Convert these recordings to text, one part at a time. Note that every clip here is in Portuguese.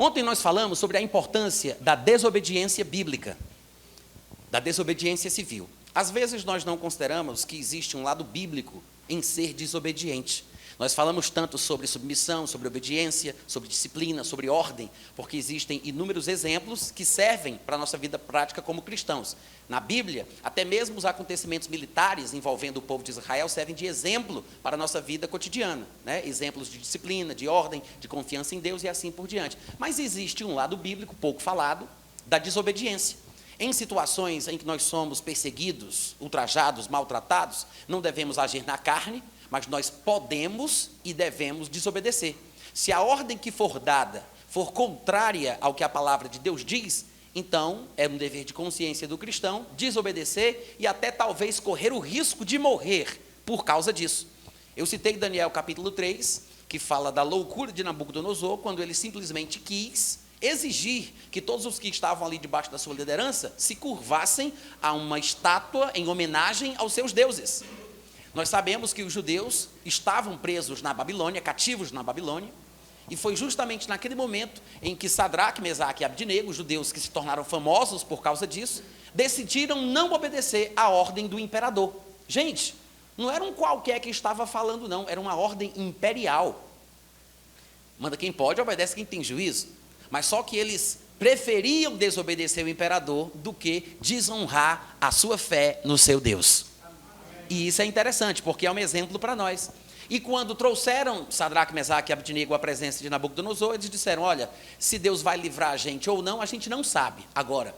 Ontem nós falamos sobre a importância da desobediência bíblica, da desobediência civil. Às vezes nós não consideramos que existe um lado bíblico em ser desobediente. Nós falamos tanto sobre submissão, sobre obediência, sobre disciplina, sobre ordem, porque existem inúmeros exemplos que servem para a nossa vida prática como cristãos. Na Bíblia, até mesmo os acontecimentos militares envolvendo o povo de Israel servem de exemplo para a nossa vida cotidiana, né? Exemplos de disciplina, de ordem, de confiança em Deus e assim por diante. Mas existe um lado bíblico, pouco falado, da desobediência. Em situações em que nós somos perseguidos, ultrajados, maltratados, não devemos agir na carne, mas nós podemos e devemos desobedecer. Se a ordem que for dada for contrária ao que a palavra de Deus diz, então é um dever de consciência do cristão desobedecer e até talvez correr o risco de morrer por causa disso. Eu citei Daniel capítulo 3, que fala da loucura de Nabucodonosor, quando ele simplesmente quis exigir que todos os que estavam ali debaixo da sua liderança se curvassem a uma estátua em homenagem aos seus deuses. Nós sabemos que os judeus estavam presos na Babilônia, cativos na Babilônia, e foi justamente naquele momento em que Sadraque, Mesaque e Abdinego, os judeus que se tornaram famosos por causa disso, decidiram não obedecer à ordem do imperador. Gente, não era um qualquer que estava falando, não, era uma ordem imperial. Manda quem pode, obedece quem tem juízo. Mas só que eles preferiam desobedecer o imperador do que desonrar a sua fé no seu Deus. E isso é interessante, porque é um exemplo para nós. E quando trouxeram Sadraque, Mesaque e Abdinego à presença de Nabucodonosor, eles disseram, olha, se Deus vai livrar a gente ou não, a gente não sabe. Agora,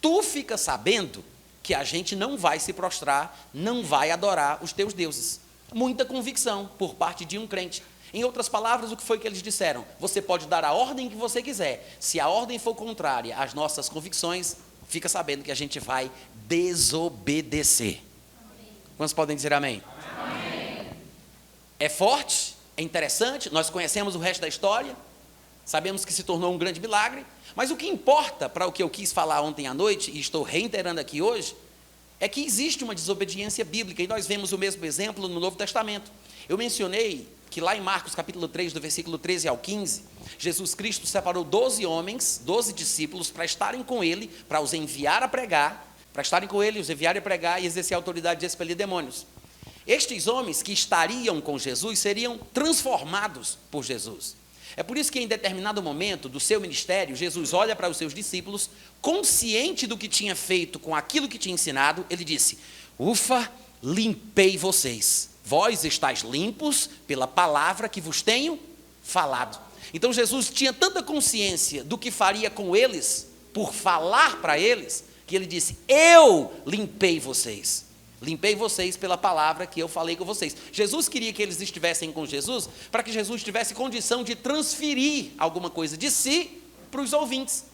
tu fica sabendo que a gente não vai se prostrar, não vai adorar os teus deuses. Muita convicção por parte de um crente. Em outras palavras, o que foi que eles disseram? Você pode dar a ordem que você quiser. Se a ordem for contrária às nossas convicções, fica sabendo que a gente vai desobedecer. Quantos podem dizer amém? Amém? É forte, é interessante, nós conhecemos o resto da história, sabemos que se tornou um grande milagre, mas o que importa para o que eu quis falar ontem à noite, e estou reiterando aqui hoje, é que existe uma desobediência bíblica, e nós vemos o mesmo exemplo no Novo Testamento. Eu mencionei que lá em Marcos capítulo 3, do versículo 13 ao 15, Jesus Cristo separou 12 homens, 12 discípulos, para estarem com ele, para os enviar a pregar, para estarem com ele, os enviarem a pregar e exercer a autoridade de expelir demônios. Estes homens que estariam com Jesus seriam transformados por Jesus. É por isso que em determinado momento do seu ministério, Jesus olha para os seus discípulos, consciente do que tinha feito com aquilo que tinha ensinado, ele disse, ufa, limpei vocês, vós estáis limpos pela palavra que vos tenho falado. Então Jesus tinha tanta consciência do que faria com eles, por falar para eles, que ele disse, eu limpei vocês pela palavra que eu falei com vocês. Jesus queria que eles estivessem com Jesus, para que Jesus tivesse condição de transferir alguma coisa de si para os ouvintes.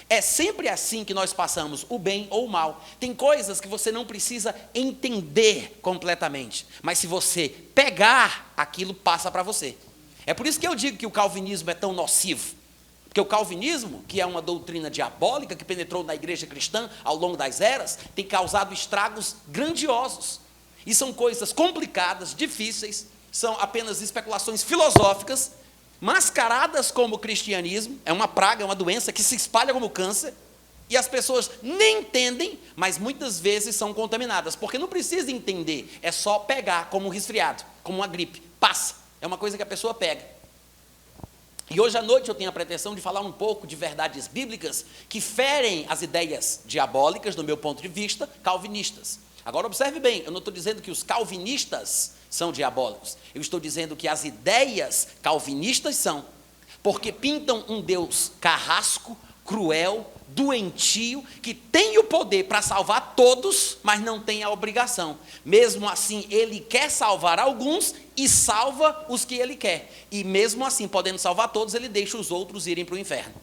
É sempre assim que nós passamos o bem ou o mal. Tem coisas que você não precisa entender completamente, mas se você pegar, aquilo passa para você. É por isso que eu digo que o calvinismo é tão nocivo. Porque o calvinismo, que é uma doutrina diabólica que penetrou na igreja cristã ao longo das eras, tem causado estragos grandiosos. E são coisas complicadas, difíceis, são apenas especulações filosóficas, mascaradas como cristianismo, é uma praga, é uma doença que se espalha como câncer, e as pessoas nem entendem, mas muitas vezes são contaminadas, porque não precisa entender, é só pegar como um resfriado, como uma gripe, passa, é uma coisa que a pessoa pega. E hoje à noite eu tenho a pretensão de falar um pouco de verdades bíblicas que ferem as ideias diabólicas, do meu ponto de vista, calvinistas. Agora observe bem, eu não estou dizendo que os calvinistas são diabólicos, eu estou dizendo que as ideias calvinistas são, porque pintam um Deus carrasco, cruel, doentio, que tem o poder para salvar todos, mas não tem a obrigação. Mesmo assim, ele quer salvar alguns e salva os que ele quer. E mesmo assim, podendo salvar todos, ele deixa os outros irem para o inferno.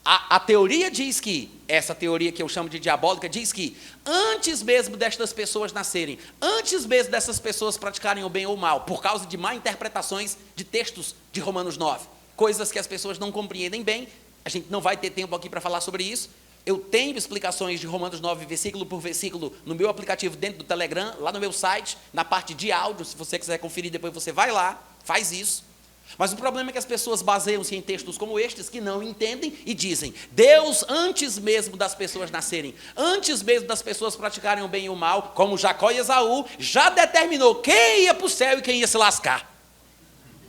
A teoria diz que, essa teoria que eu chamo de diabólica, diz que antes mesmo destas pessoas nascerem, antes mesmo dessas pessoas praticarem o bem ou o mal, por causa de má interpretações de textos de Romanos 9, coisas que as pessoas não compreendem bem, a gente não vai ter tempo aqui para falar sobre isso. Eu tenho explicações de Romanos 9, versículo por versículo, no meu aplicativo dentro do Telegram, lá no meu site, na parte de áudio, se você quiser conferir, depois você vai lá, faz isso. Mas o problema é que as pessoas baseiam-se em textos como estes, que não entendem e dizem: Deus, antes mesmo das pessoas nascerem, antes mesmo das pessoas praticarem o bem e o mal, como Jacó e Esaú, já determinou quem ia para o céu e quem ia se lascar.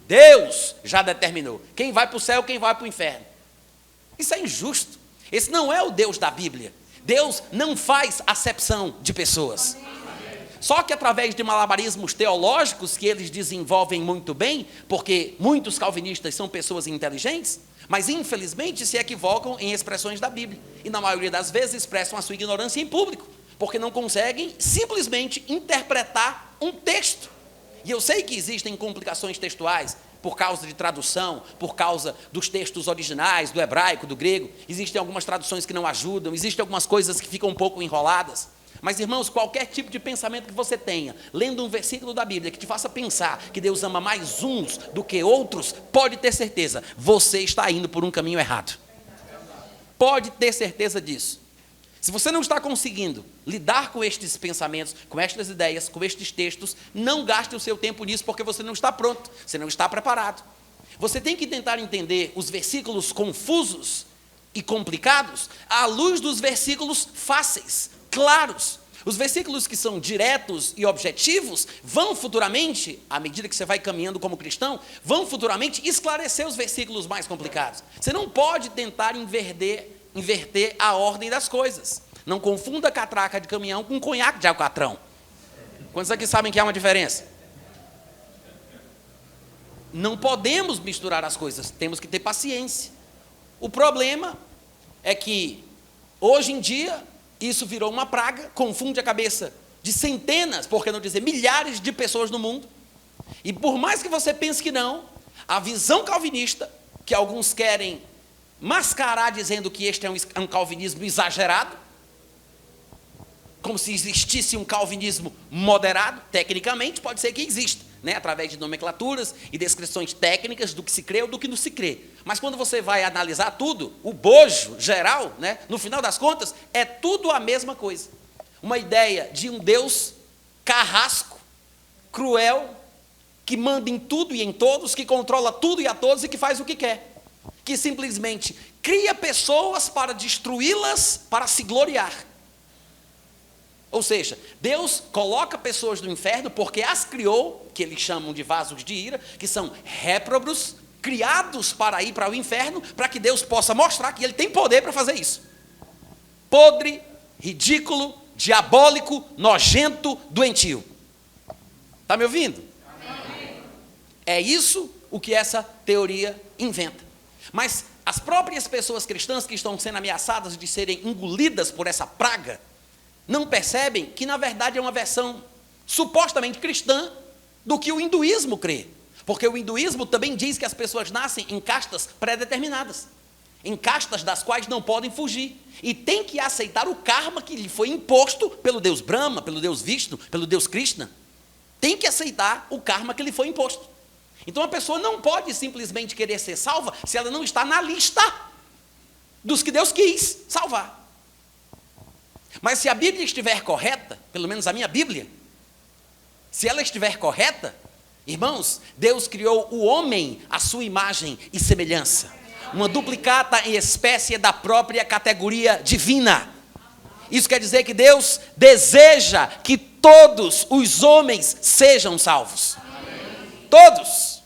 Deus já determinou quem vai para o céu e quem vai para o inferno. Isso é injusto. Esse não é o Deus da Bíblia. Deus não faz acepção de pessoas. Só que através de malabarismos teológicos que eles desenvolvem muito bem, porque muitos calvinistas são pessoas inteligentes, mas infelizmente se equivocam em expressões da Bíblia. E na maioria das vezes expressam a sua ignorância em público, porque não conseguem simplesmente interpretar um texto. E eu sei que existem complicações textuais, por causa de tradução, por causa dos textos originais, do hebraico, do grego. Existem algumas traduções que não ajudam, existem algumas coisas que ficam um pouco enroladas. Mas, irmãos, qualquer tipo de pensamento que você tenha, lendo um versículo da Bíblia que te faça pensar que Deus ama mais uns do que outros, pode ter certeza, você está indo por um caminho errado. Pode ter certeza disso. Se você não está conseguindo lidar com estes pensamentos, com estas ideias, com estes textos, não gaste o seu tempo nisso, porque você não está pronto, você não está preparado. Você tem que tentar entender os versículos confusos e complicados à luz dos versículos fáceis, claros. Os versículos que são diretos e objetivos vão futuramente, à medida que você vai caminhando como cristão, vão futuramente esclarecer os versículos mais complicados. Você não pode tentar inverter a ordem das coisas. Não confunda catraca de caminhão com conhaque de alcatrão. Quantos aqui sabem que há uma diferença? Não podemos misturar as coisas, temos que ter paciência. O problema é que, hoje em dia, isso virou uma praga, confunde a cabeça de centenas, por que não dizer milhares de pessoas no mundo. E por mais que você pense que não, a visão calvinista, que alguns querem mascarar dizendo que este é um calvinismo exagerado, como se existisse um calvinismo moderado, tecnicamente pode ser que exista, né? Através de nomenclaturas e descrições técnicas do que se crê ou do que não se crê. Mas quando você vai analisar tudo, o bojo geral, né? No final das contas, é tudo a mesma coisa. Uma ideia de um Deus carrasco, cruel, que manda em tudo e em todos, que controla tudo e a todos e que faz o que quer. Que simplesmente cria pessoas para destruí-las, para se gloriar. Ou seja, Deus coloca pessoas no inferno porque as criou, que eles chamam de vasos de ira, que são réprobos, criados para ir para o inferno, para que Deus possa mostrar que Ele tem poder para fazer isso. Podre, ridículo, diabólico, nojento, doentio. Está me ouvindo? Amém. É isso o que essa teoria inventa. Mas as próprias pessoas cristãs que estão sendo ameaçadas de serem engolidas por essa praga, não percebem que, na verdade, é uma versão supostamente cristã do que o hinduísmo crê. Porque o hinduísmo também diz que as pessoas nascem em castas pré-determinadas, em castas das quais não podem fugir, e tem que aceitar o karma que lhe foi imposto pelo Deus Brahma, pelo Deus Vishnu, pelo Deus Krishna. Tem que aceitar o karma que lhe foi imposto. Então a pessoa não pode simplesmente querer ser salva se ela não está na lista dos que Deus quis salvar. Mas se a Bíblia estiver correta, pelo menos a minha Bíblia, se ela estiver correta, irmãos, Deus criou o homem à sua imagem e semelhança, uma duplicata em espécie da própria categoria divina. Isso quer dizer que Deus deseja que todos os homens sejam salvos. Todos.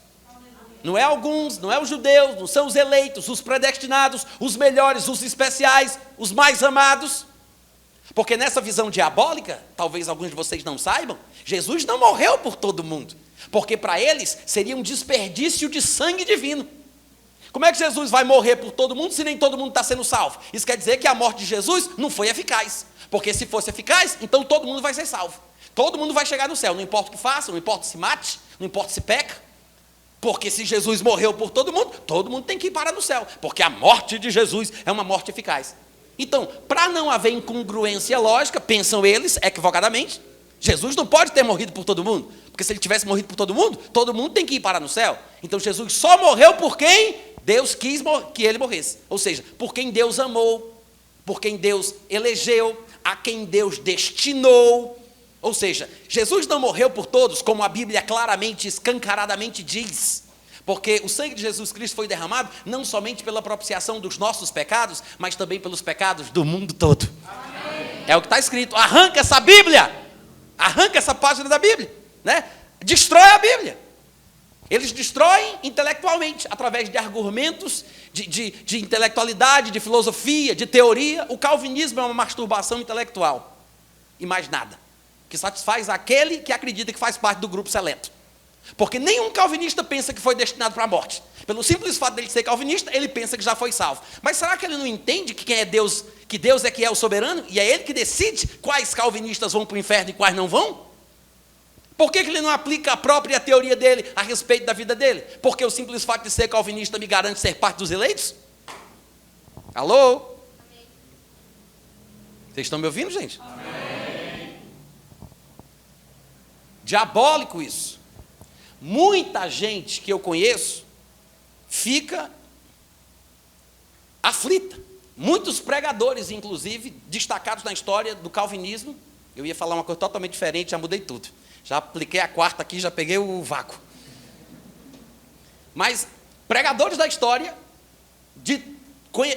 Não é alguns, não é os judeus, não são os eleitos, os predestinados, os melhores, os especiais, os mais amados. Porque nessa visão diabólica, talvez alguns de vocês não saibam, Jesus não morreu por todo mundo, porque para eles seria um desperdício de sangue divino. Como é que Jesus vai morrer por todo mundo se nem todo mundo está sendo salvo? Isso quer dizer que a morte de Jesus não foi eficaz, porque se fosse eficaz, então todo mundo vai ser salvo. Todo mundo vai chegar no céu, não importa o que faça, não importa se mate, não importa se peca, porque se Jesus morreu por todo mundo tem que ir para no céu, porque a morte de Jesus é uma morte eficaz. Então, para não haver incongruência lógica, pensam eles, equivocadamente, Jesus não pode ter morrido por todo mundo, porque se ele tivesse morrido por todo mundo tem que ir para no céu. Então Jesus só morreu por quem Deus quis que ele morresse, ou seja, por quem Deus amou, por quem Deus elegeu, a quem Deus destinou. Ou seja, Jesus não morreu por todos, como a Bíblia claramente, escancaradamente diz, Porque o sangue de Jesus Cristo foi derramado não somente pela propiciação dos nossos pecados, mas também pelos pecados do mundo todo. Amém. É o que está escrito. Arranca essa Bíblia. Arranca essa página da Bíblia. Né? Destrói a Bíblia. Eles destroem intelectualmente, através de argumentos, de intelectualidade, de filosofia, de teoria. O calvinismo é uma masturbação intelectual. E mais nada. Que satisfaz aquele que acredita que faz parte do grupo seleto. Porque nenhum calvinista pensa que foi destinado para a morte. Pelo simples fato dele ser calvinista, ele pensa que já foi salvo. Mas será que ele não entende que quem é Deus, que Deus é que é o soberano? E é ele que decide quais calvinistas vão para o inferno e quais não vão? Por que ele não aplica a própria teoria dele a respeito da vida dele? Porque o simples fato de ser calvinista me garante ser parte dos eleitos? Alô? Amém. Vocês estão me ouvindo, gente? Amém. Diabólico isso. Muita gente que eu conheço fica aflita. Muitos pregadores, inclusive, destacados na história do calvinismo. Eu ia falar uma coisa totalmente diferente, já mudei tudo. Já apliquei a quarta aqui, já peguei o vácuo. Mas pregadores da história,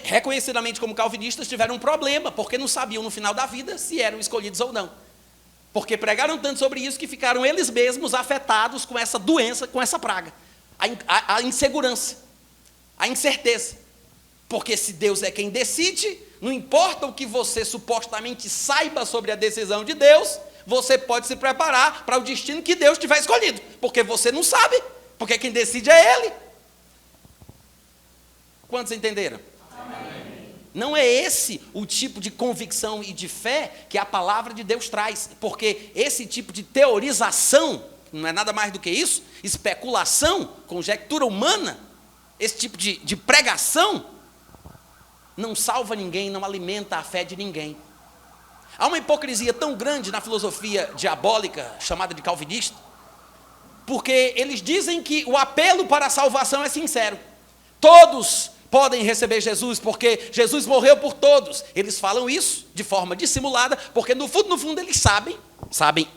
reconhecidamente como calvinistas, tiveram um problema, porque não sabiam no final da vida se eram escolhidos ou não. Porque pregaram tanto sobre isso que ficaram eles mesmos afetados com essa doença, com essa praga. A insegurança, a incerteza. Porque se Deus é quem decide, não importa o que você supostamente saiba sobre a decisão de Deus, você pode se preparar para o destino que Deus tiver escolhido. Porque você não sabe, porque quem decide é Ele. Quantos entenderam? Amém. Não é esse o tipo de convicção e de fé que a palavra de Deus traz. Porque esse tipo de teorização, não é nada mais do que isso, especulação, conjectura humana, esse tipo de pregação, não salva ninguém, não alimenta a fé de ninguém. Há uma hipocrisia tão grande na filosofia diabólica, chamada de calvinista, porque eles dizem que o apelo para a salvação é sincero. Todos podem receber Jesus, porque Jesus morreu por todos. Eles falam isso de forma dissimulada, porque no fundo eles sabem,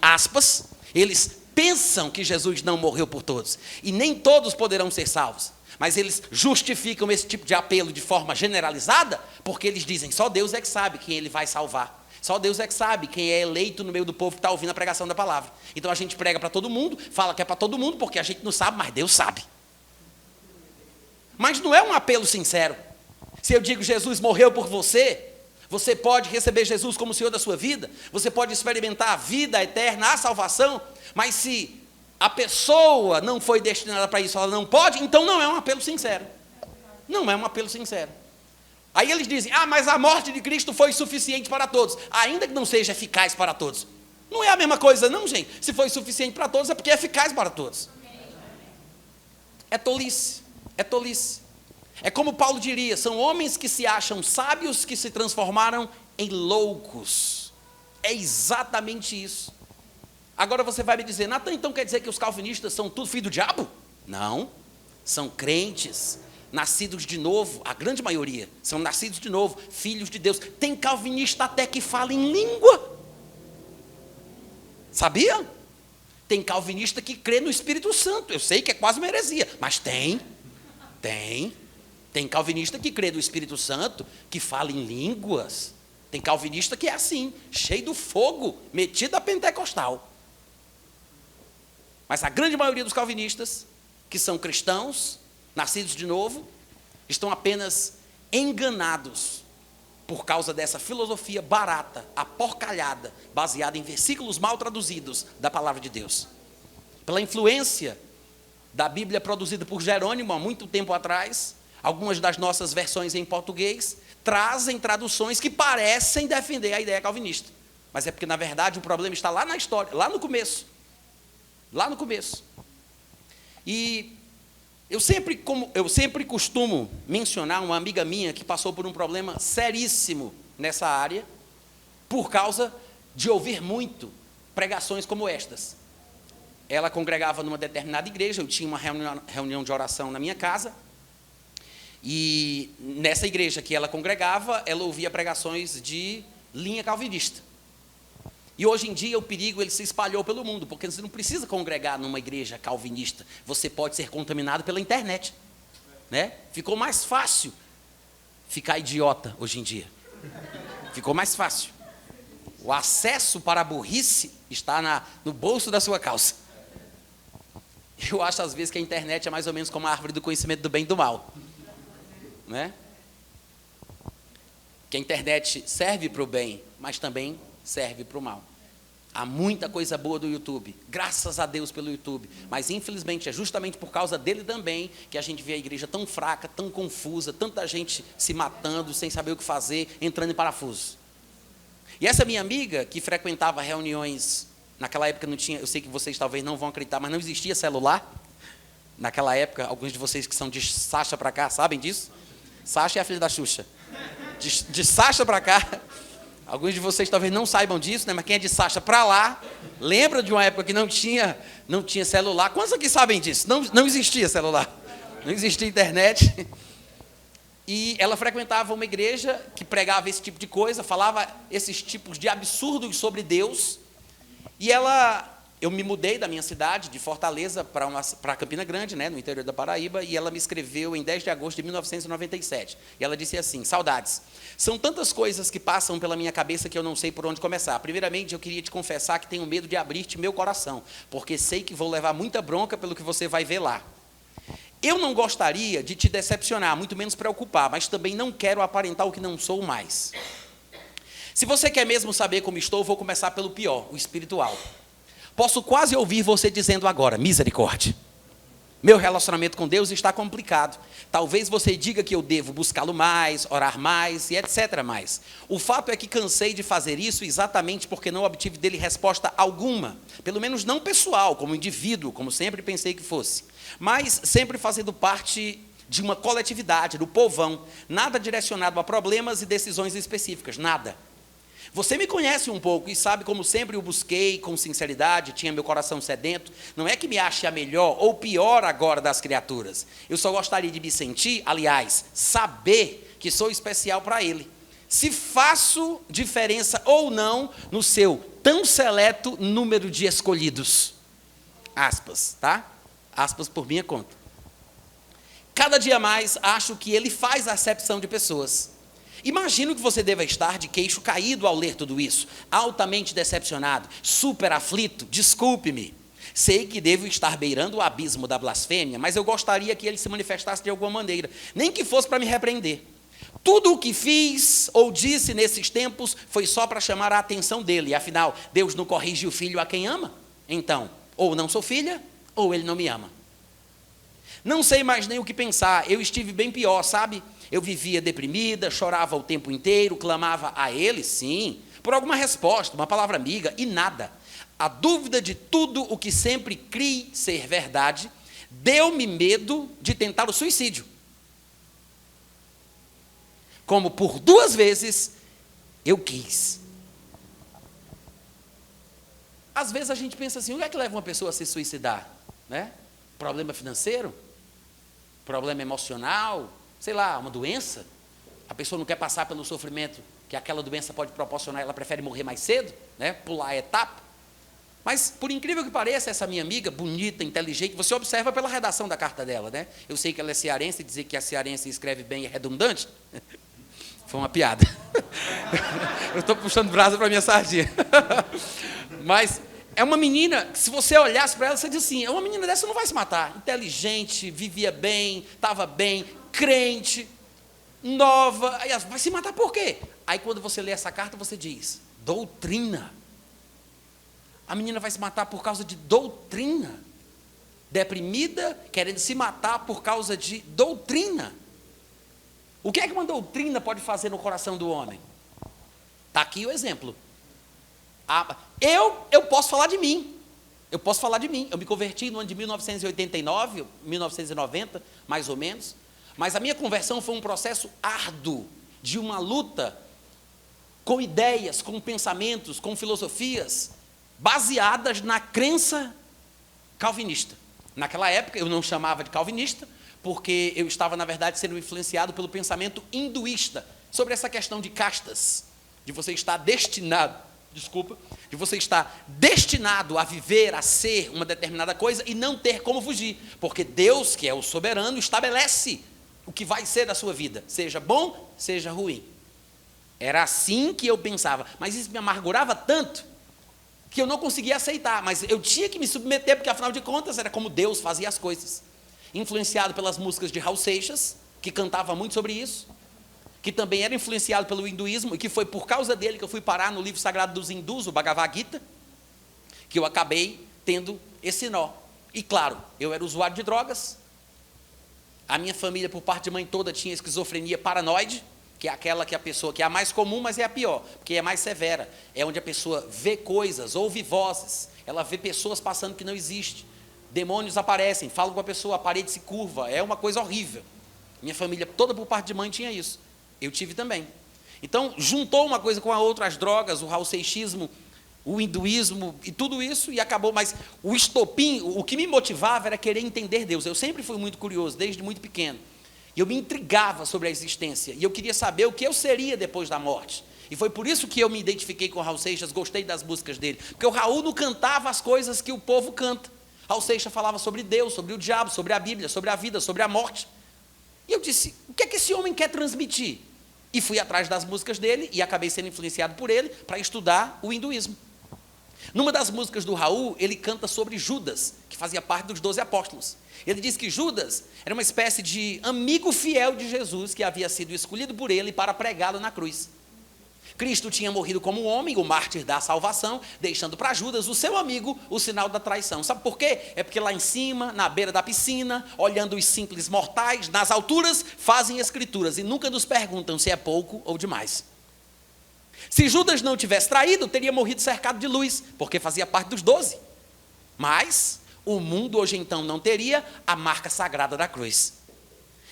aspas, eles pensam que Jesus não morreu por todos. E nem todos poderão ser salvos. Mas eles justificam esse tipo de apelo de forma generalizada, porque eles dizem, só Deus é que sabe quem Ele vai salvar. Só Deus é que sabe quem é eleito no meio do povo que está ouvindo a pregação da palavra. Então a gente prega para todo mundo, fala que é para todo mundo, porque a gente não sabe, mas Deus sabe. Mas não é um apelo sincero. Se eu digo Jesus morreu por você, você pode receber Jesus como Senhor da sua vida, você pode experimentar a vida eterna, a salvação, mas se a pessoa não foi destinada para isso, ela não pode, então não é um apelo sincero. Não é um apelo sincero. Aí eles dizem, mas a morte de Cristo foi suficiente para todos, ainda que não seja eficaz para todos. Não é a mesma coisa não, gente. Se foi suficiente para todos, é porque é eficaz para todos. É tolice, é tolice. É como Paulo diria, são homens que se acham sábios que se transformaram em loucos. É exatamente isso. Agora você vai me dizer, Natan, então quer dizer que os calvinistas são tudo filho do diabo? Não, são crentes, nascidos de novo, a grande maioria, são nascidos de novo, filhos de Deus. Tem calvinista até que fala em língua. Sabia? Tem calvinista que crê no Espírito Santo. Eu sei que é quase uma heresia, mas tem. Tem calvinista que crê no Espírito Santo, que fala em línguas. Tem calvinista que é assim, cheio do fogo, metido a pentecostal. Mas a grande maioria dos calvinistas, que são cristãos, nascidos de novo, estão apenas enganados por causa dessa filosofia barata, aporcalhada, baseada em versículos mal traduzidos da palavra de Deus. Pela influência da Bíblia produzida por Jerônimo há muito tempo atrás, algumas das nossas versões em português trazem traduções que parecem defender a ideia calvinista. Mas é porque, na verdade, o problema está lá na história, lá no começo. Lá no começo. E eu sempre costumo mencionar uma amiga minha que passou por um problema seríssimo nessa área, por causa de ouvir muito pregações como estas. Ela congregava numa determinada igreja, eu tinha uma reunião de oração na minha casa, e nessa igreja que ela congregava, ela ouvia pregações de linha calvinista. E hoje em dia o perigo ele se espalhou pelo mundo, porque você não precisa congregar numa igreja calvinista, você pode ser contaminado pela internet, né? Ficou mais fácil ficar idiota hoje em dia. Ficou mais fácil. O acesso para a burrice está no bolso da sua calça. Eu acho às vezes que a internet é mais ou menos como a árvore do conhecimento do bem e do mal, né? Que a internet serve para o bem, mas também serve para o mal. Há muita coisa boa do YouTube, graças a Deus pelo YouTube, mas infelizmente é justamente por causa dele também que a gente vê a igreja tão fraca, tão confusa, tanta gente se matando, sem saber o que fazer, entrando em parafuso. E essa minha amiga, que frequentava reuniões, naquela época não tinha, eu sei que vocês talvez não vão acreditar, mas não existia celular. Naquela época, alguns de vocês que são de Sacha para cá, sabem disso? Sacha é a filha da Xuxa. De Sacha para cá, alguns de vocês talvez não saibam disso, né? Mas quem é de Sacha para lá, lembra de uma época que não tinha celular? Quantos aqui sabem disso? Não existia celular, não existia internet. E ela frequentava uma igreja que pregava esse tipo de coisa, falava esses tipos de absurdos sobre Deus. E eu me mudei da minha cidade, de Fortaleza, para Campina Grande, né, no interior da Paraíba, e ela me escreveu em 10 de agosto de 1997. E ela disse assim: saudades, são tantas coisas que passam pela minha cabeça que eu não sei por onde começar. Primeiramente, eu queria te confessar que tenho medo de abrir-te meu coração, porque sei que vou levar muita bronca pelo que você vai ver lá. Eu não gostaria de te decepcionar, muito menos preocupar, mas também não quero aparentar o que não sou mais. Se você quer mesmo saber como estou, vou começar pelo pior, o espiritual. Posso quase ouvir você dizendo agora: misericórdia. Meu relacionamento com Deus está complicado. Talvez você diga que eu devo buscá-lo mais, orar mais e etc. mais. O fato é que cansei de fazer isso exatamente porque não obtive dele resposta alguma. Pelo menos não pessoal, como indivíduo, como sempre pensei que fosse. Mas sempre fazendo parte de uma coletividade, do povão. Nada direcionado a problemas e decisões específicas, nada. Você me conhece um pouco e sabe como sempre o busquei com sinceridade, tinha meu coração sedento. Não é que me ache a melhor ou pior agora das criaturas. Eu só gostaria de me sentir, aliás, saber que sou especial para Ele. Se faço diferença ou não no seu tão seleto número de escolhidos. Aspas, tá? Aspas por minha conta. Cada dia mais acho que Ele faz acepção de pessoas. Imagino que você deva estar de queixo caído ao ler tudo isso, altamente decepcionado, super aflito, desculpe-me. Sei que devo estar beirando o abismo da blasfêmia, mas eu gostaria que ele se manifestasse de alguma maneira, nem que fosse para me repreender. Tudo o que fiz ou disse nesses tempos foi só para chamar a atenção dele, e afinal, Deus não corrige o filho a quem ama? Então, ou não sou filha, ou ele não me ama. Não sei mais nem o que pensar, eu estive bem pior, sabe? Eu vivia deprimida, chorava o tempo inteiro, clamava a ele, sim, por alguma resposta, uma palavra amiga, e nada. A dúvida de tudo o que sempre criei ser verdade, deu-me medo de tentar o suicídio. Como por 2 vezes eu quis. Às vezes a gente pensa assim, o que é que leva uma pessoa a se suicidar? Né? Problema financeiro? Problema emocional? Sei lá, uma doença, a pessoa não quer passar pelo sofrimento que aquela doença pode proporcionar, ela prefere morrer mais cedo, né? Pular a etapa. Mas, por incrível que pareça, essa minha amiga, bonita, inteligente, você observa pela redação da carta dela, né? Eu sei que ela é cearense, e dizer que a cearense escreve bem é redundante. Foi uma piada. Eu estou puxando brasa para a minha sardinha. Mas é uma menina, que se você olhasse para ela, você diz assim, uma menina dessa não vai se matar. Inteligente, vivia bem, estava bem, crente, nova, aí vai se matar por quê? Aí quando você lê essa carta, você diz, doutrina. A menina vai se matar por causa de doutrina. Deprimida, querendo se matar por causa de doutrina. O que é que uma doutrina pode fazer no coração do homem? Está aqui o exemplo. Eu posso falar de mim. Eu me converti no ano de 1989, 1990, mais ou menos. Mas a minha conversão foi um processo árduo, de uma luta com ideias, com pensamentos, com filosofias, baseadas na crença calvinista. Naquela época eu não chamava de calvinista, porque eu estava, na verdade, sendo influenciado pelo pensamento hinduísta, sobre essa questão de castas, de você estar destinado desculpa, de você estar destinado a viver, a ser uma determinada coisa e não ter como fugir, porque Deus, que é o soberano, estabelece o que vai ser da sua vida, seja bom, seja ruim. Era assim que eu pensava, mas isso me amargurava tanto que eu não conseguia aceitar, mas eu tinha que me submeter, porque afinal de contas era como Deus fazia as coisas. Influenciado pelas músicas de Raul Seixas, que cantava muito sobre isso, que também era influenciado pelo hinduísmo, e que foi por causa dele que eu fui parar no livro sagrado dos hindus, o Bhagavad Gita, que eu acabei tendo esse nó. E claro, eu era usuário de drogas, a minha família, por parte de mãe toda, tinha esquizofrenia paranoide, que é aquela que a pessoa, que é a mais comum, mas é a pior, porque é mais severa, é onde a pessoa vê coisas, ouve vozes, ela vê pessoas passando que não existe, demônios aparecem, falam com a pessoa, a parede se curva, é uma coisa horrível. Minha família toda, por parte de mãe, tinha isso. Eu tive também. Então, juntou uma coisa com a outra, as drogas, o Raul Seixismo, o hinduísmo e tudo isso, e acabou. Mas o estopim, o que me motivava era querer entender Deus. Eu sempre fui muito curioso, desde muito pequeno. E eu me intrigava sobre a existência. E eu queria saber o que eu seria depois da morte. E foi por isso que eu me identifiquei com o Raul Seixas, gostei das músicas dele. Porque o Raul não cantava as coisas que o povo canta. Raul Seixas falava sobre Deus, sobre o diabo, sobre a Bíblia, sobre a vida, sobre a morte. E eu disse, o que é que esse homem quer transmitir? E fui atrás das músicas dele e acabei sendo influenciado por ele para estudar o hinduísmo. Numa das músicas do Raul, ele canta sobre Judas, que fazia parte dos 12 apóstolos. Ele diz que Judas era uma espécie de amigo fiel de Jesus, que havia sido escolhido por ele para pregá-lo na cruz. Cristo tinha morrido como um homem, o mártir da salvação, deixando para Judas, o seu amigo, o sinal da traição. Sabe por quê? É porque lá em cima, na beira da piscina, olhando os simples mortais, nas alturas, fazem escrituras e nunca nos perguntam se é pouco ou demais. Se Judas não tivesse traído, teria morrido cercado de luz, porque fazia parte dos 12. Mas o mundo hoje então não teria a marca sagrada da cruz.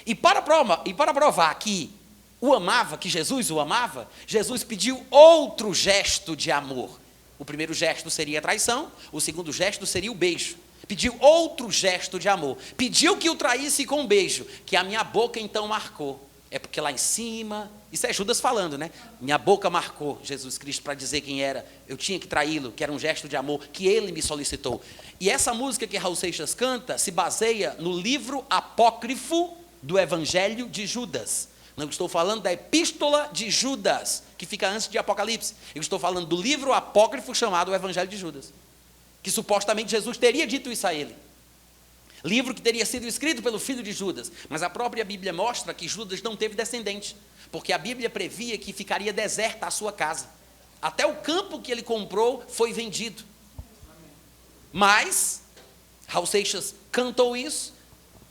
E para provar que o amava, que Jesus o amava, Jesus pediu outro gesto de amor. O primeiro gesto seria a traição, o segundo gesto seria o beijo. Pediu outro gesto de amor. Pediu que o traísse com um beijo, que a minha boca então marcou. É porque lá em cima, isso é Judas falando, né? Minha boca marcou Jesus Cristo para dizer quem era. Eu tinha que traí-lo, que era um gesto de amor, que ele me solicitou. E essa música que Raul Seixas canta se baseia no livro apócrifo do Evangelho de Judas. Não estou falando da epístola de Judas, que fica antes de Apocalipse. Eu estou falando do livro apócrifo chamado o Evangelho de Judas, que supostamente Jesus teria dito isso a ele. Livro que teria sido escrito pelo filho de Judas. Mas a própria Bíblia mostra que Judas não teve descendente, porque a Bíblia previa que ficaria deserta a sua casa. Até o campo que ele comprou foi vendido. Mas Raul Seixas cantou isso,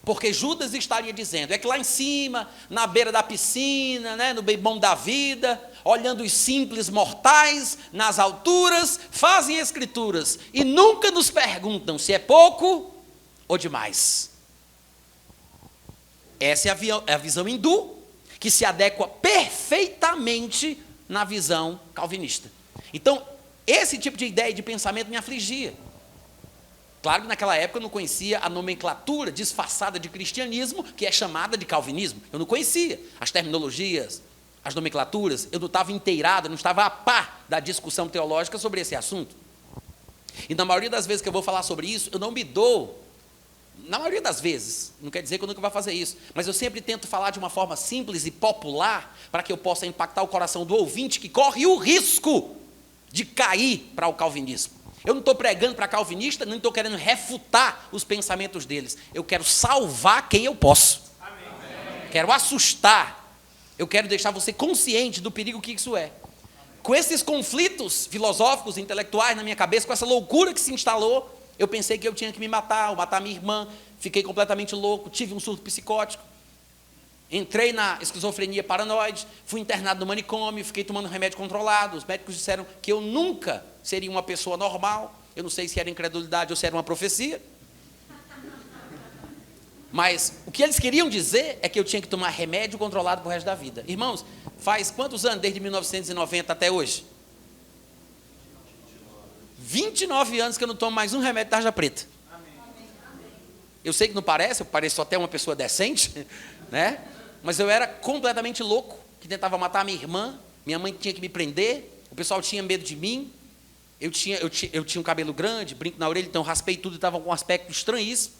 porque Judas estaria dizendo, é que lá em cima, na beira da piscina, né, no bem bom da vida, olhando os simples mortais, nas alturas, fazem escrituras, e nunca nos perguntam se é pouco ou demais. Essa é a visão hindu, que se adequa perfeitamente na visão calvinista. Então, esse tipo de ideia e de pensamento me afligia. Claro que naquela época eu não conhecia a nomenclatura disfarçada de cristianismo, que é chamada de calvinismo. Eu não conhecia as terminologias, as nomenclaturas, eu não estava inteirado, não estava a par da discussão teológica sobre esse assunto. E na maioria das vezes que eu vou falar sobre isso, eu não me dou, na maioria das vezes, não quer dizer que eu nunca vou fazer isso, mas eu sempre tento falar de uma forma simples e popular, para que eu possa impactar o coração do ouvinte que corre o risco de cair para o calvinismo. Eu não estou pregando para calvinista, não estou querendo refutar os pensamentos deles. Eu quero salvar quem eu posso. Amém. Quero assustar. Eu quero deixar você consciente do perigo que isso é. Com esses conflitos filosóficos, intelectuais na minha cabeça, com essa loucura que se instalou, eu pensei que eu tinha que me matar, ou matar minha irmã. Fiquei completamente louco, tive um surto psicótico. Entrei na esquizofrenia paranoide, fui internado no manicômio, fiquei tomando remédio controlado. Os médicos disseram que eu nunca seria uma pessoa normal. Eu não sei se era incredulidade ou se era uma profecia. Mas o que eles queriam dizer é que eu tinha que tomar remédio controlado pro resto da vida. Irmãos, faz quantos anos desde 1990 até hoje? 29 anos que eu não tomo mais um remédio de tarja preta. Eu sei que não parece, eu pareço até uma pessoa decente, né? Mas eu era completamente louco, que tentava matar minha irmã, minha mãe tinha que me prender, o pessoal tinha medo de mim, eu tinha um cabelo grande, brinco na orelha, então raspei tudo e estava com um aspecto estranhíssimo.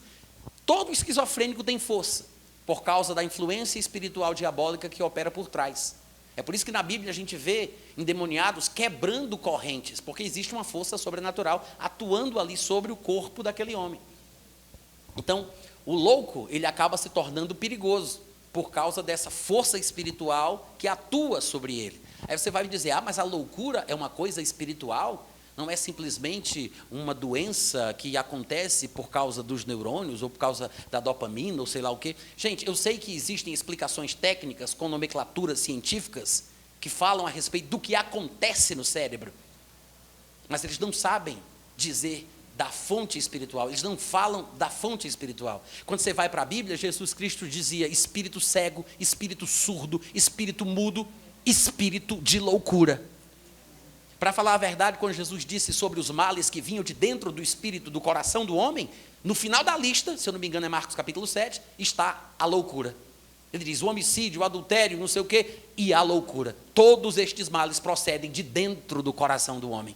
Todo esquizofrênico tem força, por causa da influência espiritual diabólica que opera por trás. É por isso que na Bíblia a gente vê endemoniados quebrando correntes, porque existe uma força sobrenatural atuando ali sobre o corpo daquele homem. Então, o louco, ele acaba se tornando perigoso, por causa dessa força espiritual que atua sobre ele. Aí você vai me dizer, mas a loucura é uma coisa espiritual? Não é simplesmente uma doença que acontece por causa dos neurônios, ou por causa da dopamina, ou sei lá o quê. Gente, eu sei que existem explicações técnicas com nomenclaturas científicas que falam a respeito do que acontece no cérebro, mas eles não sabem dizer da fonte espiritual, eles não falam da fonte espiritual. Quando você vai para a Bíblia, Jesus Cristo dizia espírito cego, espírito surdo, espírito mudo, espírito de loucura. Para falar a verdade, quando Jesus disse sobre os males que vinham de dentro do espírito, do coração do homem, no final da lista, se eu não me engano é Marcos capítulo 7, está a loucura. Ele diz o homicídio, o adultério, não sei o quê, e a loucura. Todos estes males procedem de dentro do coração do homem.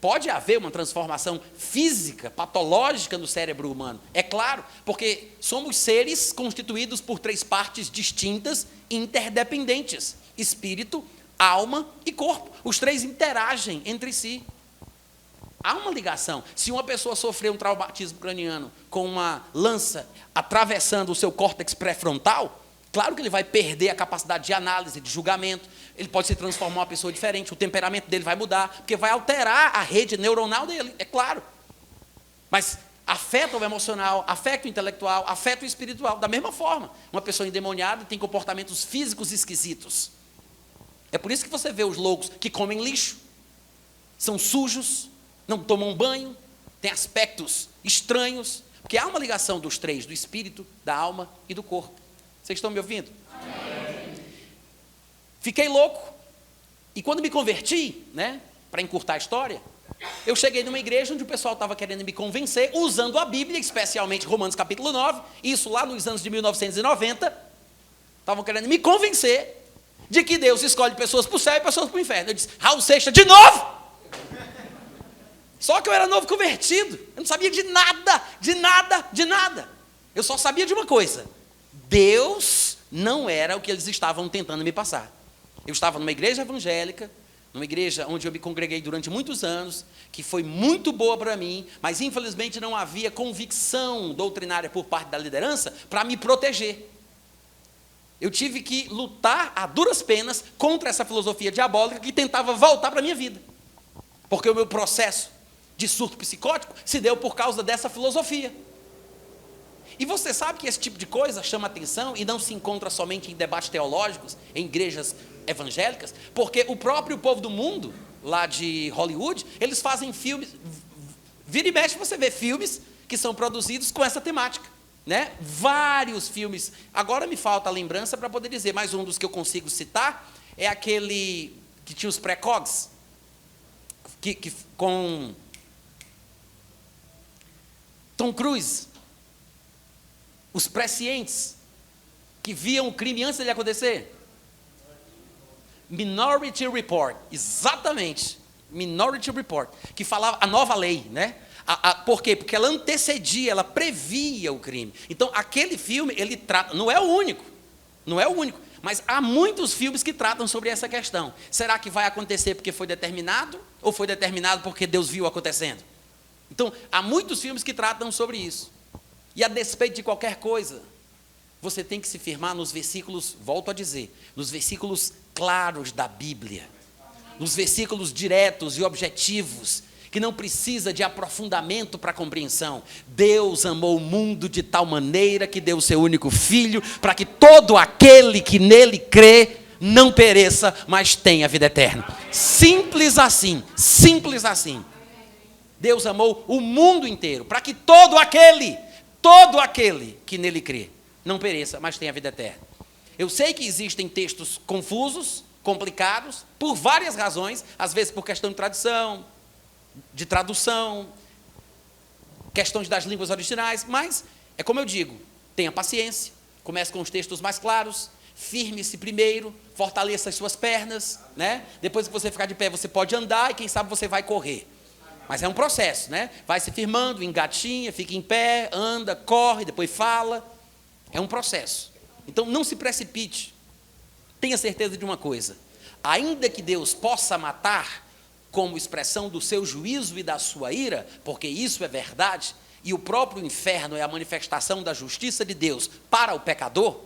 Pode haver uma transformação física, patológica no cérebro humano, é claro, porque somos seres constituídos por 3 partes distintas, interdependentes: espírito, alma e corpo. Os 3 interagem entre si. Há uma ligação. Se uma pessoa sofreu um traumatismo craniano com uma lança atravessando o seu córtex pré-frontal, claro que ele vai perder a capacidade de análise, de julgamento, ele pode se transformar em uma pessoa diferente, o temperamento dele vai mudar, porque vai alterar a rede neuronal dele, é claro. Mas afeta o emocional, afeta o intelectual, afeta o espiritual. Da mesma forma, uma pessoa endemoniada tem comportamentos físicos esquisitos. É por isso que você vê os loucos que comem lixo, são sujos, não tomam banho, têm aspectos estranhos, porque há uma ligação dos 3, do espírito, da alma e do corpo. Vocês estão me ouvindo? Amém. Fiquei louco, e quando me converti, para encurtar a história, eu cheguei numa igreja onde o pessoal estava querendo me convencer, usando a Bíblia, especialmente Romanos capítulo 9, isso lá nos anos de 1990, estavam querendo me convencer de que Deus escolhe pessoas para o céu e pessoas para o inferno. Eu disse, Raul Seixas, de novo! Só que eu era novo convertido, eu não sabia de nada, de nada, de nada. Eu só sabia de uma coisa: Deus não era o que eles estavam tentando me passar. Eu estava numa igreja evangélica, numa igreja onde eu me congreguei durante muitos anos, que foi muito boa para mim, mas infelizmente não havia convicção doutrinária por parte da liderança para me proteger. Eu tive que lutar a duras penas contra essa filosofia diabólica que tentava voltar para a minha vida. Porque o meu processo de surto psicótico se deu por causa dessa filosofia. E você sabe que esse tipo de coisa chama atenção e não se encontra somente em debates teológicos, em igrejas evangélicas, porque o próprio povo do mundo, lá de Hollywood, eles fazem filmes, vira e mexe você vê filmes que são produzidos com essa temática. Vários filmes, agora me falta a lembrança para poder dizer, mas um dos que eu consigo citar é aquele que tinha os precogs, com Tom Cruise, os prescientes, que viam o crime antes dele acontecer. Minority Report, exatamente, Minority Report, que falava a nova lei, por quê? Porque ela antecedia, ela previa o crime. Então, aquele filme, ele trata, não é o único, mas há muitos filmes que tratam sobre essa questão. Será que vai acontecer porque foi determinado, ou foi determinado porque Deus viu acontecendo? Então, há muitos filmes que tratam sobre isso. E a despeito de qualquer coisa, você tem que se firmar nos versículos, volto a dizer, nos versículos claros da Bíblia, nos versículos diretos e objetivos, que não precisa de aprofundamento para compreensão. Deus amou o mundo de tal maneira que deu o seu único filho, para que todo aquele que nele crê não pereça, mas tenha vida eterna. Simples assim, simples assim. Deus amou o mundo inteiro, para que todo aquele que nele crê não pereça, mas tenha vida eterna. Eu sei que existem textos confusos, complicados, por várias razões, às vezes por questão de tradição, de tradução, questões das línguas originais, mas é como eu digo, tenha paciência, comece com os textos mais claros, Firme-se primeiro, fortaleça as suas pernas, né? Depois que você ficar de pé, você pode andar e quem sabe você vai correr. Mas é um processo, né? Vai se firmando, engatinha, fica em pé, anda, corre, depois fala. É um processo. Então não se precipite. Tenha certeza de uma coisa. Ainda que Deus possa matar como expressão do seu juízo e da sua ira, porque isso é verdade, e o próprio inferno é a manifestação da justiça de Deus para o pecador,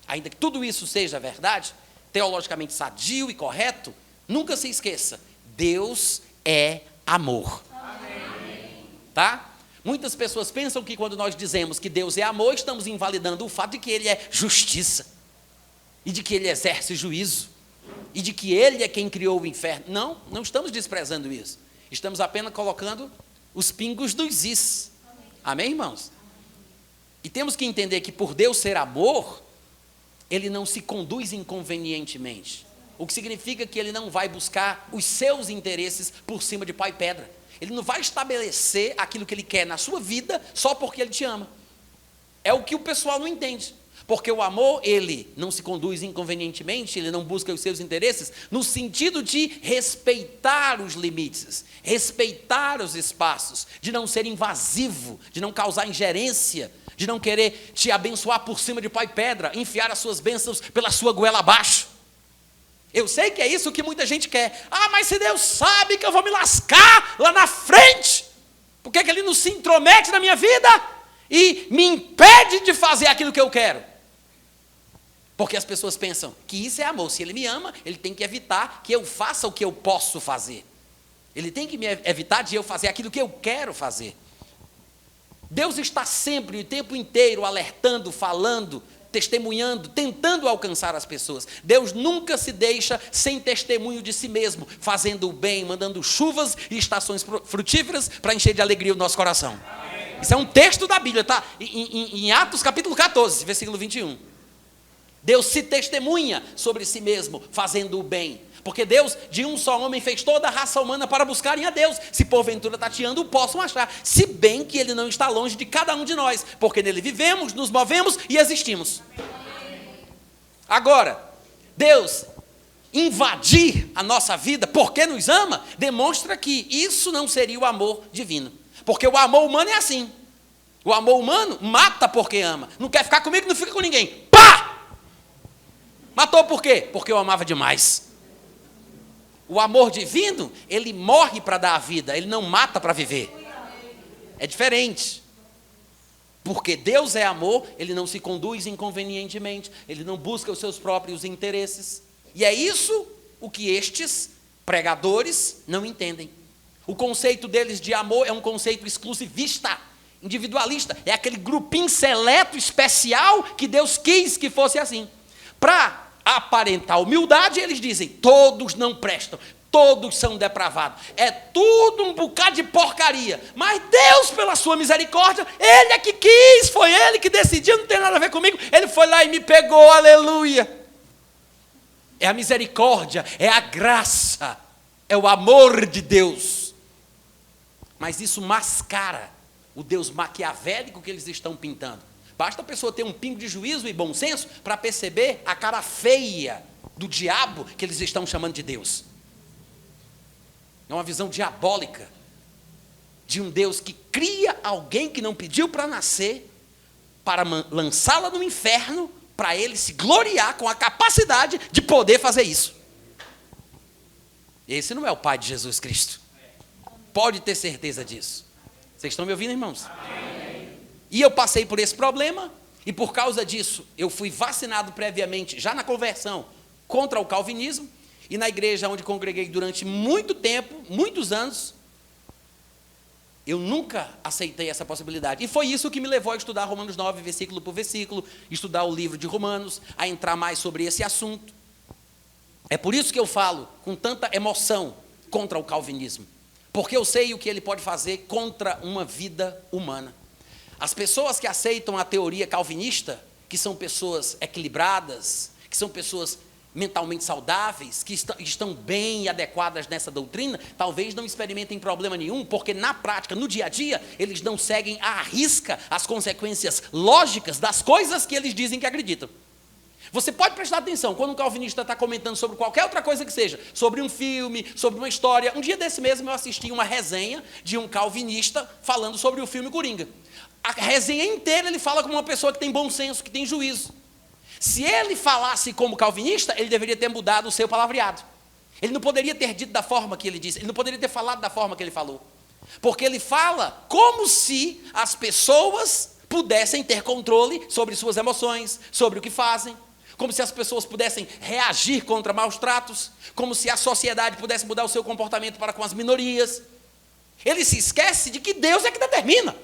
ainda que tudo isso seja verdade, teologicamente sadio e correto, nunca se esqueça, Deus é amor. Amém. Tá? Muitas pessoas pensam que quando nós dizemos que Deus é amor, estamos invalidando o fato de que Ele é justiça, e de que Ele exerce juízo, e de que Ele é quem criou o inferno. Não, não estamos desprezando isso. Estamos apenas colocando os pingos dos is. Amém, irmãos? E temos que entender que por Deus ser amor, Ele não se conduz inconvenientemente. O que significa que Ele não vai buscar os seus interesses por cima de pau e pedra. Ele não vai estabelecer aquilo que Ele quer na sua vida só porque Ele te ama. É o que o pessoal não entende. Porque o amor, ele não se conduz inconvenientemente, ele não busca os seus interesses, no sentido de respeitar os limites, respeitar os espaços, de não ser invasivo, de não causar ingerência, de não querer te abençoar por cima de pau e pedra, enfiar as suas bênçãos pela sua goela abaixo. Eu sei que é isso que muita gente quer. Ah, mas se Deus sabe que eu vou me lascar lá na frente, por que Ele não se intromete na minha vida e me impede de fazer aquilo que eu quero? Porque as pessoas pensam que isso é amor. Se Ele me ama, Ele tem que evitar que eu faça o que eu posso fazer. Ele tem que me evitar de eu fazer aquilo que eu quero fazer. Deus está sempre, o tempo inteiro, alertando, falando, testemunhando, tentando alcançar as pessoas. Deus nunca se deixa sem testemunho de si mesmo, fazendo o bem, mandando chuvas e estações frutíferas para encher de alegria o nosso coração. Isso é um texto da Bíblia, tá? Em Atos capítulo 14, versículo 21. Deus se testemunha sobre si mesmo, fazendo o bem. Porque Deus, de um só homem, fez toda a raça humana para buscarem a Deus. Se porventura tateando, o possam achar. Se bem que Ele não está longe de cada um de nós. Porque nele vivemos, nos movemos e existimos. Agora, Deus invadir a nossa vida porque nos ama, demonstra que isso não seria o amor divino. Porque o amor humano é assim. O amor humano mata porque ama. Não quer ficar comigo, não fica com ninguém. Pá! Matou por quê? Porque eu amava demais. O amor divino, ele morre para dar a vida, ele não mata para viver. É diferente. Porque Deus é amor, ele não se conduz inconvenientemente, ele não busca os seus próprios interesses. E é isso o que estes pregadores não entendem. O conceito deles de amor é um conceito exclusivista, individualista. É aquele grupinho seleto, especial, que Deus quis que fosse assim. Para aparentar humildade, eles dizem, todos não prestam, todos são depravados, é tudo um bocado de porcaria, mas Deus, pela sua misericórdia, Ele é que quis, foi Ele que decidiu, não tem nada a ver comigo, Ele foi lá e me pegou, aleluia. É a misericórdia, é a graça, é o amor de Deus. Mas isso mascara o Deus maquiavélico que eles estão pintando. Basta a pessoa ter um pingo de juízo e bom senso para perceber a cara feia do diabo que eles estão chamando de Deus. É uma visão diabólica de um Deus que cria alguém que não pediu para nascer, para lançá-la no inferno, para ele se gloriar com a capacidade de poder fazer isso. Esse não é o Pai de Jesus Cristo. Pode ter certeza disso. Vocês estão me ouvindo, irmãos? Amém. E eu passei por esse problema, e por causa disso, eu fui vacinado previamente, já na conversão, contra o calvinismo, e na igreja onde congreguei durante muito tempo, muitos anos, eu nunca aceitei essa possibilidade. E foi isso que me levou a estudar Romanos 9, versículo por versículo, estudar o livro de Romanos, a entrar mais sobre esse assunto. É por isso que eu falo com tanta emoção contra o calvinismo, porque eu sei o que ele pode fazer contra uma vida humana. As pessoas que aceitam a teoria calvinista, que são pessoas equilibradas, que são pessoas mentalmente saudáveis, que estão bem e adequadas nessa doutrina, talvez não experimentem problema nenhum, porque na prática, no dia a dia, eles não seguem à risca as consequências lógicas das coisas que eles dizem que acreditam. Você pode prestar atenção, quando um calvinista está comentando sobre qualquer outra coisa que seja, sobre um filme, sobre uma história. Um dia desse mesmo eu assisti uma resenha de um calvinista falando sobre o filme Coringa. A resenha inteira ele fala como uma pessoa que tem bom senso, que tem juízo. Se ele falasse como calvinista, ele deveria ter mudado o seu palavreado. Ele não poderia ter dito da forma que ele disse, ele não poderia ter falado da forma que ele falou. Porque ele fala como se as pessoas pudessem ter controle sobre suas emoções, sobre o que fazem, como se as pessoas pudessem reagir contra maus tratos, como se a sociedade pudesse mudar o seu comportamento para com as minorias. Ele se esquece de que Deus é que determina.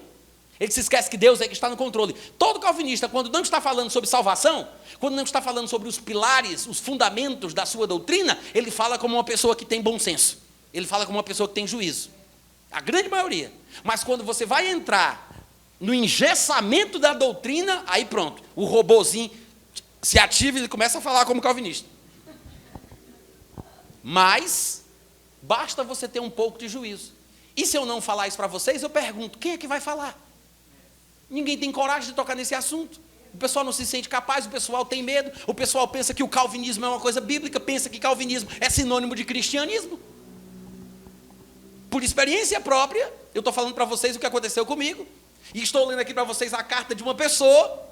Ele se esquece que Deus é que está no controle. Todo calvinista, quando não está falando sobre salvação, quando não está falando sobre os pilares, os fundamentos da sua doutrina, ele fala como uma pessoa que tem bom senso. Ele fala como uma pessoa que tem juízo. A grande maioria. Mas quando você vai entrar no engessamento da doutrina, aí pronto, o robozinho se ativa e ele começa a falar como calvinista. Mas basta você ter um pouco de juízo. E se eu não falar isso para vocês, eu pergunto, quem é que vai falar? Ninguém tem coragem de tocar nesse assunto. O pessoal não se sente capaz, o pessoal tem medo, o pessoal pensa que o calvinismo é uma coisa bíblica, pensa que calvinismo é sinônimo de cristianismo. Por experiência própria, eu estou falando para vocês o que aconteceu comigo, e estou lendo aqui para vocês a carta de uma pessoa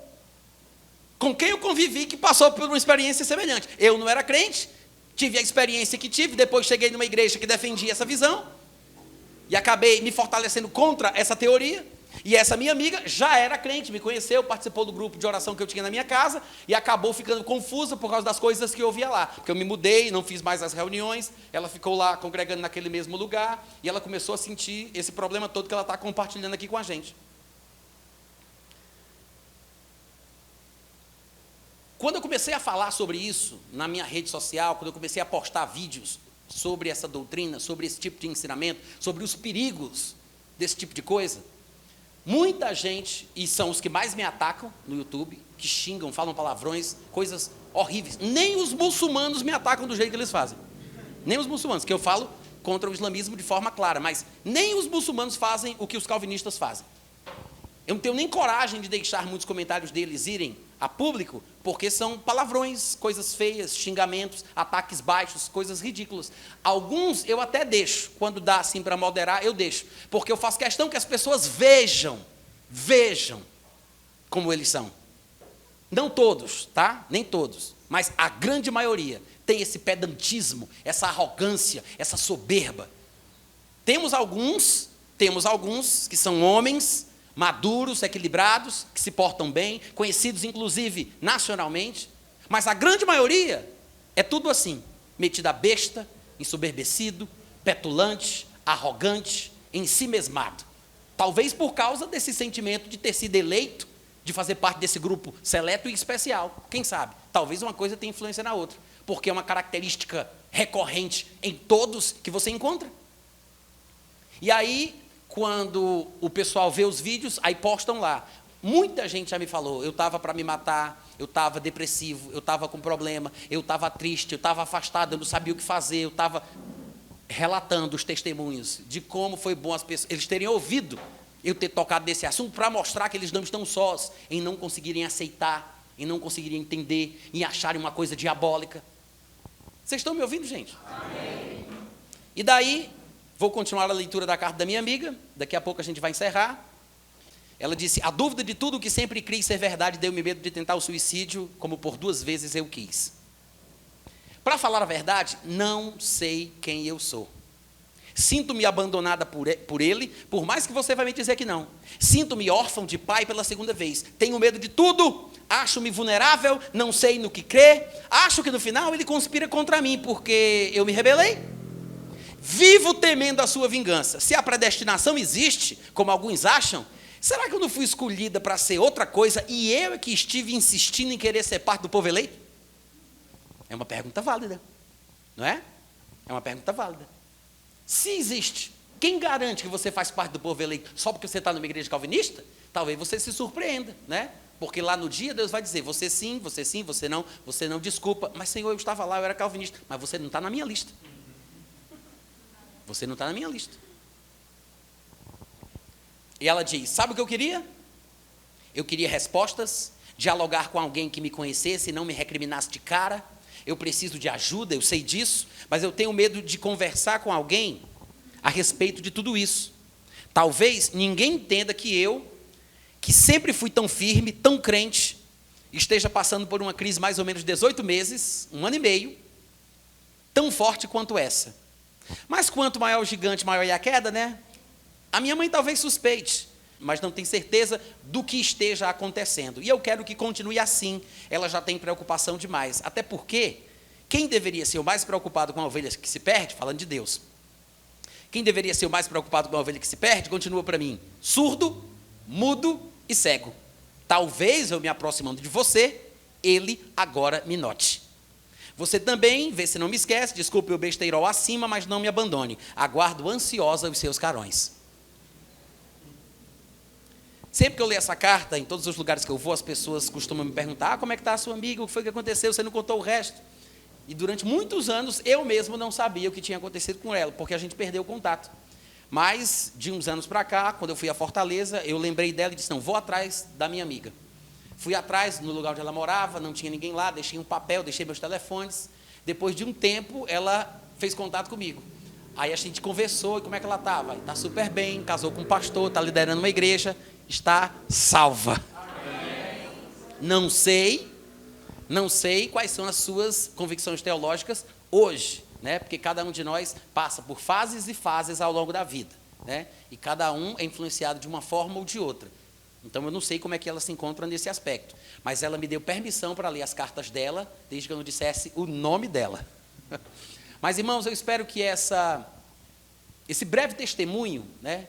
com quem eu convivi que passou por uma experiência semelhante. Eu não era crente, tive a experiência que tive, depois cheguei numa igreja que defendia essa visão, e acabei me fortalecendo contra essa teoria. E essa minha amiga já era crente, me conheceu, participou do grupo de oração que eu tinha na minha casa e acabou ficando confusa por causa das coisas que eu ouvia lá. Porque eu me mudei, não fiz mais as reuniões, ela ficou lá congregando naquele mesmo lugar e ela começou a sentir esse problema todo que ela está compartilhando aqui com a gente. Quando eu comecei a falar sobre isso na minha rede social, quando eu comecei a postar vídeos sobre essa doutrina, sobre esse tipo de ensinamento, sobre os perigos desse tipo de coisa, muita gente, e são os que mais me atacam no YouTube, que xingam, falam palavrões, coisas horríveis. Nem os muçulmanos me atacam do jeito que eles fazem. Nem os muçulmanos, que eu falo contra o islamismo de forma clara, mas nem os muçulmanos fazem o que os calvinistas fazem. Eu não tenho nem coragem de deixar muitos comentários deles irem a público, porque são palavrões, coisas feias, xingamentos, ataques baixos, coisas ridículas. Alguns eu até deixo, quando dá assim para moderar, eu deixo, porque eu faço questão que as pessoas vejam como eles são. Não todos, tá? Nem todos, mas a grande maioria tem esse pedantismo, essa arrogância, essa soberba. Temos alguns que são homens maduros, equilibrados, que se portam bem, conhecidos inclusive nacionalmente, mas a grande maioria é tudo assim, metido a besta, ensoberbecido, petulante, arrogante, ensimesmado. Talvez por causa desse sentimento de ter sido eleito, de fazer parte desse grupo seleto e especial. Quem sabe? Talvez uma coisa tenha influência na outra, porque é uma característica recorrente em todos que você encontra. E aí, quando o pessoal vê os vídeos, aí postam lá. Muita gente já me falou, eu estava para me matar, eu estava depressivo, eu estava com problema, eu estava triste, eu estava afastado, eu não sabia o que fazer, eu estava relatando os testemunhos de como foi bom as pessoas, eles terem ouvido eu ter tocado nesse assunto para mostrar que eles não estão sós, em não conseguirem aceitar, em não conseguirem entender, em acharem uma coisa diabólica. Vocês estão me ouvindo, gente? Amém. E daí, vou continuar a leitura da carta da minha amiga, daqui a pouco a gente vai encerrar. Ela disse, a dúvida de tudo o que sempre criei ser verdade deu-me medo de tentar o suicídio, como por 2 vezes eu quis. Para falar a verdade, não sei quem eu sou. Sinto-me abandonada por ele, por mais que você vai me dizer que não. Sinto-me órfão de pai pela 2ª vez. Tenho medo de tudo, acho-me vulnerável, não sei no que crer. Acho que no final ele conspira contra mim, porque eu me rebelei. Vivo temendo a sua vingança. Se a predestinação existe, como alguns acham, será que eu não fui escolhida para ser outra coisa e eu é que estive insistindo em querer ser parte do povo eleito? É uma pergunta válida, não é? É uma pergunta válida. Se existe, quem garante que você faz parte do povo eleito só porque você está numa igreja calvinista? Talvez você se surpreenda, né? Porque lá no dia Deus vai dizer, você sim, você não, desculpa. Mas Senhor, eu estava lá, eu era calvinista, mas você não está na minha lista. Você não está na minha lista. E ela diz, sabe o que eu queria? Eu queria respostas dialogar com alguém que me conhecesse e não me recriminasse de cara. Eu preciso de ajuda, eu sei disso, mas eu tenho medo de conversar com alguém a respeito de tudo isso. Talvez ninguém entenda que eu, que sempre fui tão firme, tão crente, esteja passando por uma crise mais ou menos de 18 meses, 1 ano e meio, tão forte quanto essa. Mas quanto maior o gigante, maior é a queda, né? A minha mãe talvez suspeite, mas não tem certeza do que esteja acontecendo. E eu quero que continue assim. Ela já tem preocupação demais. Até porque, quem deveria ser o mais preocupado com a ovelha que se perde? Falando de Deus. Quem deveria ser o mais preocupado com a ovelha que se perde? Continua para mim. Surdo, mudo e cego. Talvez eu me aproximando de você, ele agora me note. Você também, vê se não me esquece, desculpe o besteirol acima, mas não me abandone. Aguardo ansiosa os seus carões. Sempre que eu leio essa carta, em todos os lugares que eu vou, as pessoas costumam me perguntar, como é que está a sua amiga, o que foi que aconteceu, você não contou o resto? E durante muitos anos, eu mesmo não sabia o que tinha acontecido com ela, porque a gente perdeu o contato. Mas, de uns anos para cá, quando eu fui a Fortaleza, eu lembrei dela e disse, não, vou atrás da minha amiga. Fui atrás, no lugar onde ela morava, não tinha ninguém lá, deixei um papel, deixei meus telefones. Depois de um tempo, ela fez contato comigo. Aí a gente conversou, e como é que ela estava? Está super bem, casou com um pastor, está liderando uma igreja, está salva. Amém. Não sei quais são as suas convicções teológicas hoje, né? Porque cada um de nós passa por fases e fases ao longo da vida, né? E cada um é influenciado de uma forma ou de outra. Então, eu não sei como é que ela se encontra nesse aspecto. Mas ela me deu permissão para ler as cartas dela, desde que eu não dissesse o nome dela. Mas, irmãos, eu espero que esse breve testemunho, né,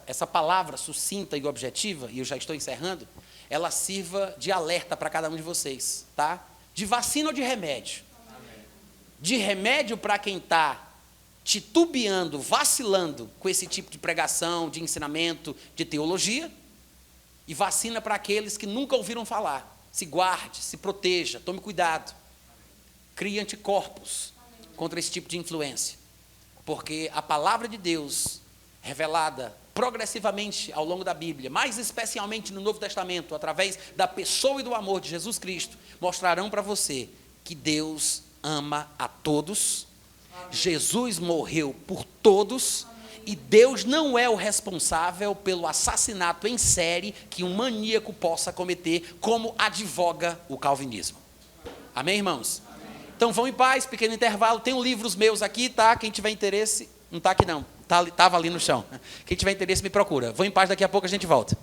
essa palavra sucinta e objetiva, e eu já estou encerrando, ela sirva de alerta para cada um de vocês, tá? De vacina ou de remédio? Amém. De remédio para quem está titubeando, vacilando com esse tipo de pregação, de ensinamento, de teologia, e vacina para aqueles que nunca ouviram falar. Se guarde, se proteja, tome cuidado. Crie anticorpos contra esse tipo de influência. Porque a palavra de Deus, revelada progressivamente ao longo da Bíblia, mais especialmente no Novo Testamento, através da pessoa e do amor de Jesus Cristo, mostrarão para você que Deus ama a todos, Jesus morreu por todos, e Deus não é o responsável pelo assassinato em série que um maníaco possa cometer, como advoga o calvinismo. Amém, irmãos? Amém. Então vão em paz, pequeno intervalo. Tem livros meus aqui, tá? Quem tiver interesse, não está aqui não, estava ali no chão. Quem tiver interesse me procura. Vão em paz, daqui a pouco a gente volta.